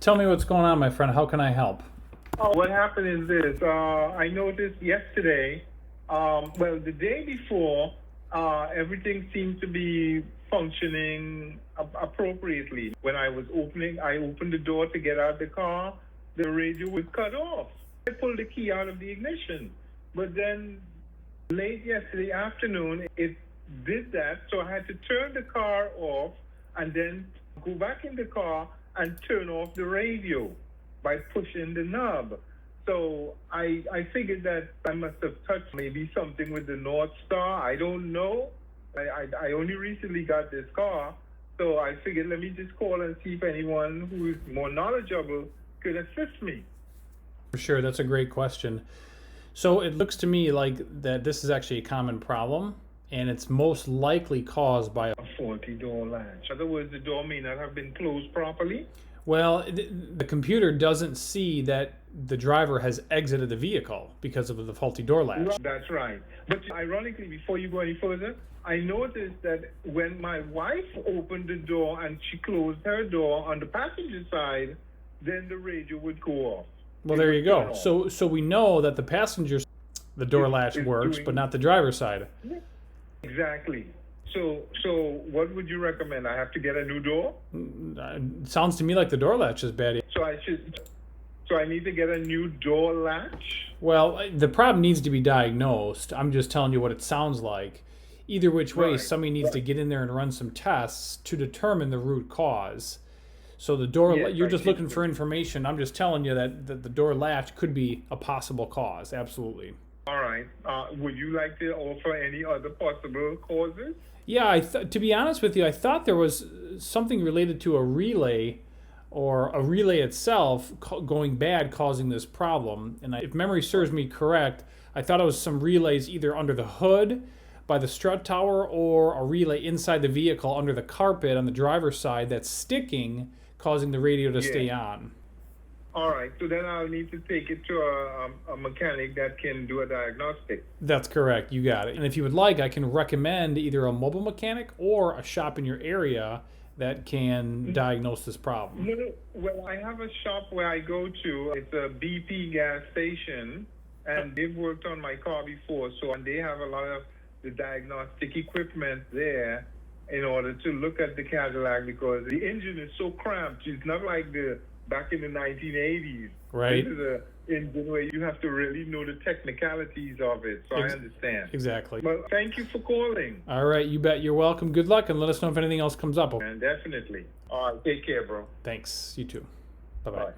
Tell me what's going on, my friend. How can I help? Oh, what happened is this. I noticed yesterday, the day before, everything seemed to be functioning appropriately. When I opened the door to get out the car, the radio was cut off. I pulled the key out of the ignition. But then late yesterday afternoon, it did that. So I had to turn the car off and then go back in the car and turn off the radio by pushing the knob. So I figured that I must have touched maybe something with the Northstar. I don't know. I only recently got this car, so I figured let me just call and see if anyone who is more knowledgeable could assist me. For sure, that's a great question. So it looks to me like that this is actually a common problem, and it's most likely caused by A faulty door latch. In other words, the door may not have been closed properly. Well, the computer doesn't see that the driver has exited the vehicle because of the faulty door latch. That's right. But ironically, before you go any further, I noticed that when my wife opened the door and she closed her door on the passenger side, then the radio would go off. Well, there you go. So we know that the passenger, the door latch works, but not the driver's side. Exactly. So what would you recommend? I have to get a new door? Sounds to me like the door latch is bad. So I need to get a new door latch? Well, the problem needs to be diagnosed. I'm just telling you what it sounds like. Either which way, somebody needs to get in there and run some tests to determine the root cause. So the door, you're just looking for information. I'm just telling you that the door latch could be a possible cause. Absolutely. All right. Would you like to offer any other possible causes? Yeah, to be honest with you, I thought there was something related to a relay or a relay itself going bad causing this problem. And if memory serves me correct, I thought it was some relays either under the hood by the strut tower or a relay inside the vehicle under the carpet on the driver's side that's sticking, causing the radio to stay on. All right, so then I'll need to take it to a mechanic that can do a diagnostic. That's correct, you got it. And if you would like, I can recommend either a mobile mechanic or a shop in your area that can diagnose this problem. No. Well, I have a shop where I go to. It's a BP gas station, and they've worked on my car before, and they have a lot of the diagnostic equipment there in order to look at the Cadillac because the engine is so cramped. It's not like back in the 1980s. Right. This is an engine where you have to really know the technicalities of it, so I understand. Exactly. Well, thank you for calling. All right, you bet. You're welcome. Good luck, and let us know if anything else comes up. And definitely. All right, take care, bro. Thanks. You too. Bye-bye. Bye.